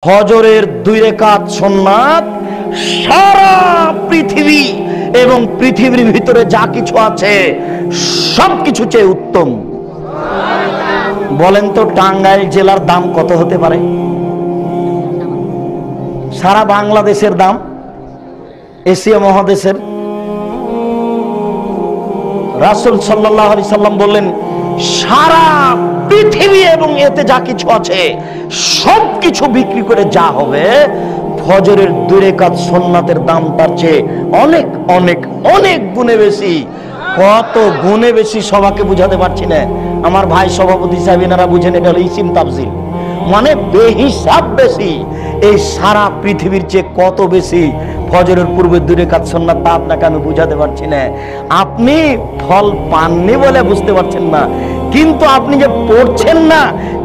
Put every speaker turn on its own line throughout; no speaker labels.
ফজরের 2 রাকাত সুন্নাত সারা পৃথিবী এবং পৃথিবীর ভিতরে যা কিছু আছে সবকিছু চেয়ে উত্তম। বলেন তো টাঙ্গাইল জেলার দাম কত হতে পারে? সারা বাংলাদেশের দাম, এশিয়া মহাদেশের। রাসূল সাল্লাল্লাহু আলাইহি সাল্লাম বললেন, সারা পৃথিবী এবং এতে যা কিছু আছে সবকিছু বিক্রি করে যা হবে, ফজরের 2 রাকাত সুন্নাতের দাম তার চেয়ে অনেক অনেক অনেক গুণে বেশি। কত গুণে বেশি সবাইকে বুঝাতে পারছি না। আমার ভাই সভাপতি সাহেব এনারা বুঝেন, এটা হলো ইসিম তাফজিল, মানে বেহিসাব বেশি। এই সারা পৃথিবীর চেয়ে কত বেশি ফজরের পূর্বে 2 রাকাত সুন্নাত, তা আপনাকে আমি বুঝাতে পারছি না। আপনি ফল পাননি বলে বুঝতে পারছেন না, কিন্তু আপনি যে পড়ছেন না,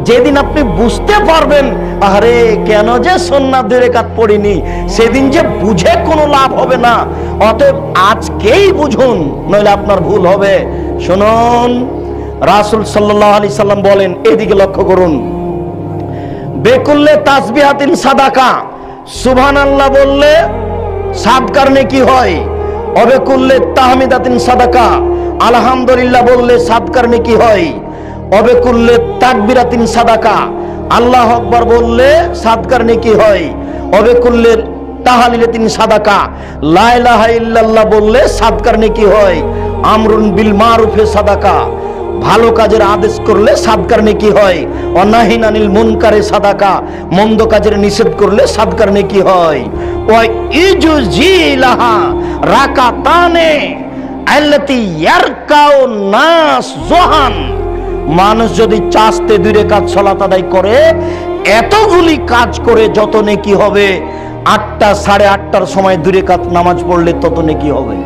যেদিন আপনি বুঝতে পারবেন আরে কেন যে সুন্নাত 2 রাকাত পড়িনি, সেদিন যে বুঝে কোনো লাভ হবে না। অতএব আজকেই বুঝুন, নইলে আপনার ভুল হবে। শুনুন, রাসূল সাল্লাল্লাহু আলাইহি সাল্লাম বলেন, এদিকে লক্ষ্য করুন, বেকুল্লে তাসবিহাতিন সাদাকা, সুবহানাল্লাহ বললে সাদকার নেকি হয়। অবেকুল্লে তাহমিদাতিন সাদাকা, আলহামদুলিল্লাহ বললে সাদকার নেকি হয়। অবেকুল্লে তাকবিরাতিন সাদাকা, আল্লাহু আকবার বললে সাদকার নেকি হয়। অবেকুল্লে তাহলিলাতিন সাদাকা, লা ইলাহা ইল্লাল্লাহ বললে সাদকার নেকি হয়। আমরুন বিল মারুফে সাদাকা, ভালো কাজের আদেশ করলে সাদকার নেকি হয়। অনাহিন আনিল মুনকারে সাদাকা, মন্দ কাজের নিষেধ করলে সাদকার নেকি হয়। ওয়া ইজুজিলাহা রাকাতানে আল্লাতি ইয়ারকাউ নাস জোহান, মানুষ যদি চাস্তে 2 রাকাত সালাত আদায় করে, এতগুলি কাজ করে যত নেকি হবে, 8টা 8:30টার সময় 2 রাকাত নামাজ পড়লে তত নেকি হবে।